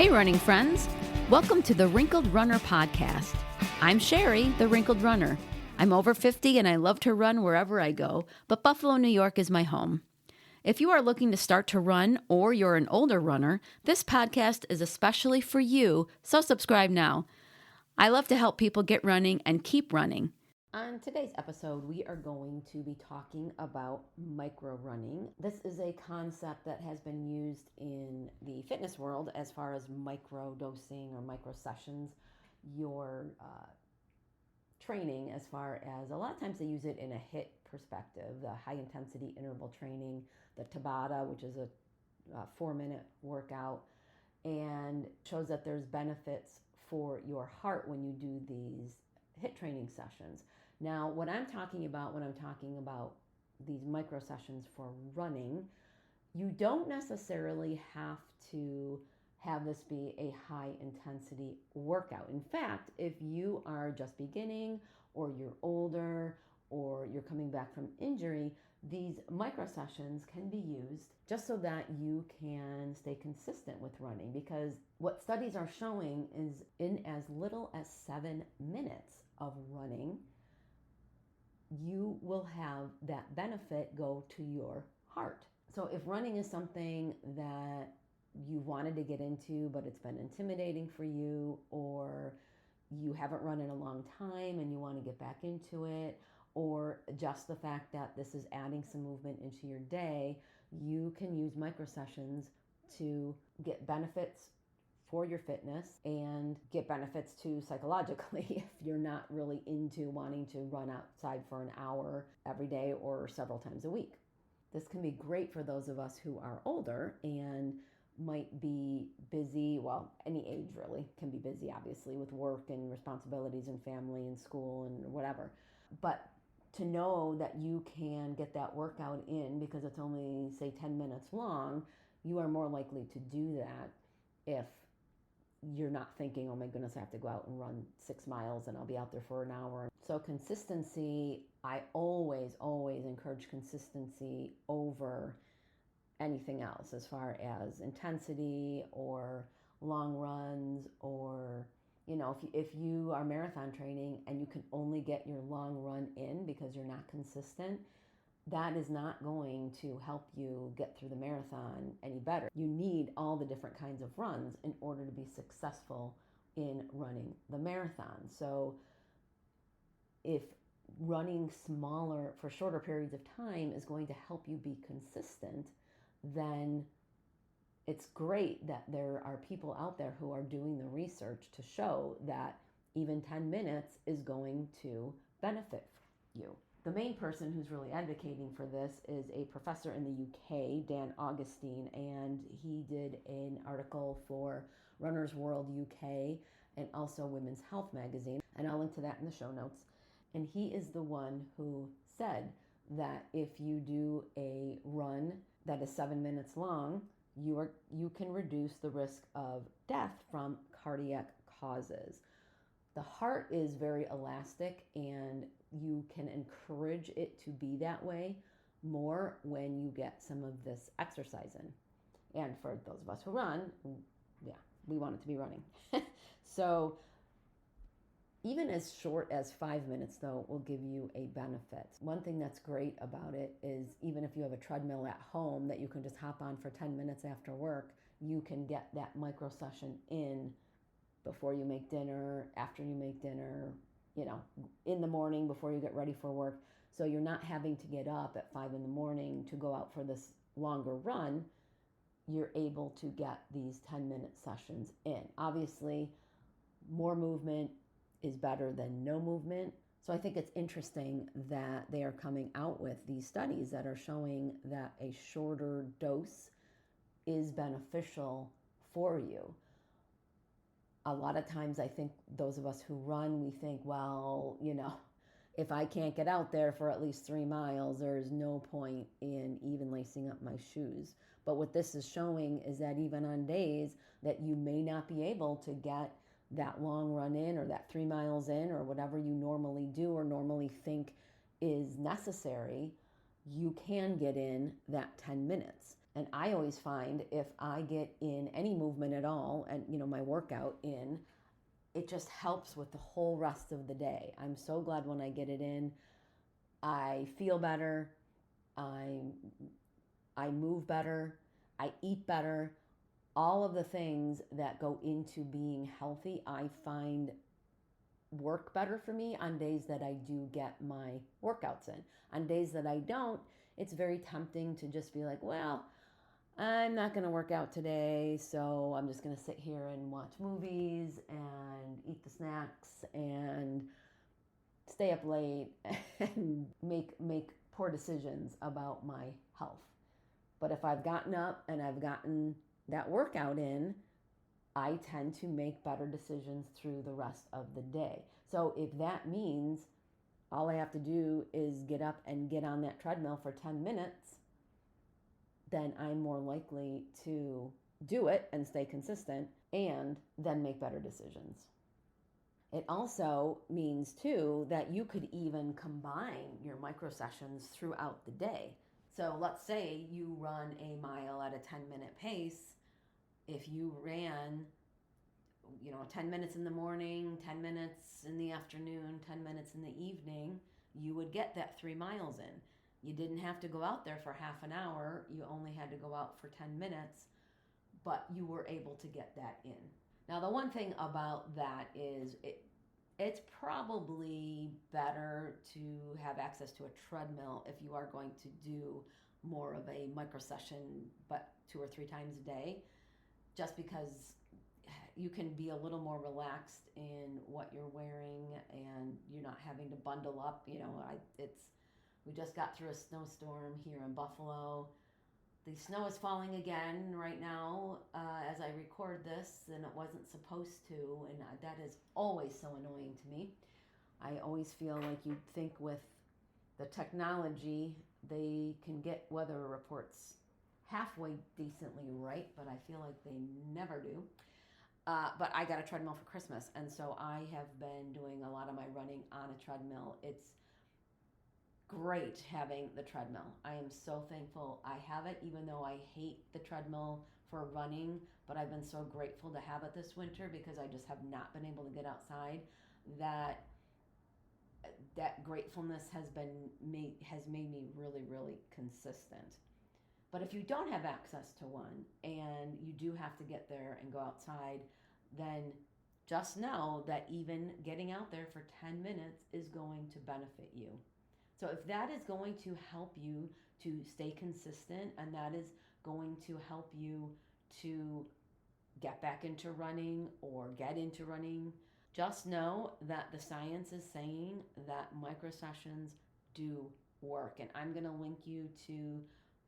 Hey, running friends. Welcome to the Wrinkled Runner podcast. I'm Sherry, the Wrinkled Runner. I'm over 50 and I love to run wherever I go, but Buffalo, New York is my home. If you are looking to start to run or you're an older runner, this podcast is especially for you, so subscribe now. I love to help people get running and keep running. On today's episode, we are going to be talking about micro running. This is a concept that has been used in the fitness world as far as micro dosing or micro sessions. Your training, as far as a lot of times they use it in a HIIT perspective, the high intensity interval training, the Tabata, which is a 4-minute workout, and shows that there's benefits for your heart when you do these HIIT training sessions. Now, what I'm talking about when I'm talking about these micro sessions for running, you don't necessarily have to have this be a high intensity workout. In fact, if you are just beginning or you're older or you're coming back from injury, these micro sessions can be used just so that you can stay consistent with running, because what studies are showing is in as little as 7 minutes of running, you will have that benefit go to your heart. So if running is something that you wanted to get into, but it's been intimidating for you, or you haven't run in a long time and you want to get back into it, or just the fact that this is adding some movement into your day, you can use micro sessions to get benefits for your fitness and get benefits too psychologically if you're not really into wanting to run outside for an hour every day or several times a week. This can be great for those of us who are older and might be busy. Well, any age really can be busy, obviously, with work and responsibilities and family and school and whatever. But to know that you can get that workout in because it's only, say, 10 minutes long, you are more likely to do that if you're not thinking, oh my goodness, I have to go out and run 6 miles and I'll be out there for an hour. So consistency, I always encourage consistency over anything else as far as intensity or long runs, or, you know, if you are marathon training and you can only get your long run in because you're not consistent, that is not going to help you get through the marathon any better. You need all the different kinds of runs in order to be successful in running the marathon. So if running smaller for shorter periods of time is going to help you be consistent, then it's great that there are people out there who are doing the research to show that even 10 minutes is going to benefit you. The main person who's really advocating for this is a professor in the UK, Dan Augustine, and he did an article for Runner's World UK and also Women's Health magazine, and I'll link to that in the show notes. And he is the one who said that if you do a run that is 7 minutes long, you can reduce the risk of death from cardiac causes. The heart is very elastic, and you can encourage it to be that way more when you get some of this exercise in. And for those of us who run, yeah, we want it to be running. So even as short as 5 minutes, though, will give you a benefit. One thing that's great about it is even if you have a treadmill at home that you can just hop on for 10 minutes after work, you can get that micro session in before you make dinner, after you make dinner, you know, in the morning before you get ready for work. So you're not having to get up at 5 in the morning to go out for this longer run. You're able to get these 10-minute sessions in. Obviously, more movement is better than no movement. So I think it's interesting that they are coming out with these studies that are showing that a shorter dose is beneficial for you. A lot of times I think those of us who run, we think, well, you know, if I can't get out there for at least 3 miles, there's no point in even lacing up my shoes. But what this is showing is that even on days that you may not be able to get that long run in or that 3 miles in or whatever you normally do or normally think is necessary, you can get in that 10 minutes. And I always find if I get in any movement at all and, my workout in, it just helps with the whole rest of the day. I'm so glad when I get it in. I feel better. I move better. I eat better. All of the things that go into being healthy, I find work better for me on days that I do get my workouts in. On days that I don't, it's very tempting to just be like, well, I'm not going to work out today, so I'm just going to sit here and watch movies and eat the snacks and stay up late and make poor decisions about my health. But if I've gotten up and I've gotten that workout in, I tend to make better decisions through the rest of the day. So if that means all I have to do is get up and get on that treadmill for 10 minutes, then I'm more likely to do it and stay consistent and then make better decisions. It also means too that you could even combine your micro sessions throughout the day. So let's say you run a mile at a 10-minute pace. If you ran 10 minutes in the morning, 10 minutes in the afternoon, 10 minutes in the evening, you would get that 3 miles in. You didn't have to go out there for half an hour. You only had to go out for 10 minutes, but you were able to get that in. Now, the one thing about that is it's probably better to have access to a treadmill if you are going to do more of a micro session, but 2 or 3 times a day, just because you can be a little more relaxed in what you're wearing and you're not having to bundle up. We just got through a snowstorm here in Buffalo. The snow is falling again right now as I record this, and it wasn't supposed to, and that is always so annoying to me. I always feel like you'd think with the technology they can get weather reports halfway decently right, but I feel like they never do. But I got a treadmill for Christmas, and so I have been doing a lot of my running on a treadmill. It's great having the treadmill. I am so thankful I have it, even though I hate the treadmill for running, but I've been so grateful to have it this winter because I just have not been able to get outside. That gratefulness has made me really, really consistent. But if you don't have access to one and you do have to get there and go outside, then just know that even getting out there for 10 minutes is going to benefit you. So if that is going to help you to stay consistent and that is going to help you to get back into running or get into running, just know that the science is saying that micro sessions do work. And I'm going to link you to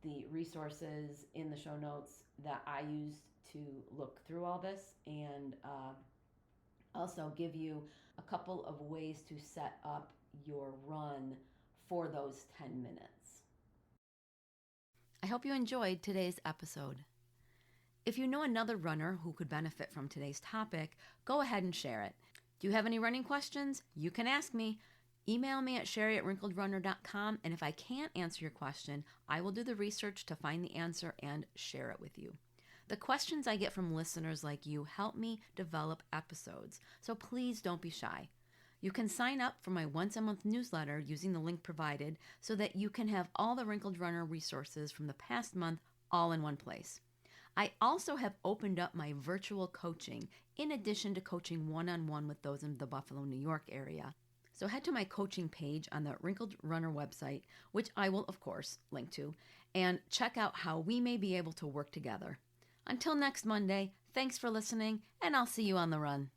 the resources in the show notes that I used to look through all this, and also give you a couple of ways to set up your run for those 10 minutes. I hope you enjoyed today's episode. If you know another runner who could benefit from today's topic, go ahead and share it. Do you have any running questions? You can ask me. Email me at sherry@wrinkledrunner.com, and if I can't answer your question, I will do the research to find the answer and share it with you. The questions I get from listeners like you help me develop episodes, so please don't be shy. You can sign up for my once-a-month newsletter using the link provided so that you can have all the Wrinkled Runner resources from the past month all in one place. I also have opened up my virtual coaching in addition to coaching one-on-one with those in the Buffalo, New York area. So head to my coaching page on the Wrinkled Runner website, which I will, of course, link to, and check out how we may be able to work together. Until next Monday, thanks for listening, and I'll see you on the run.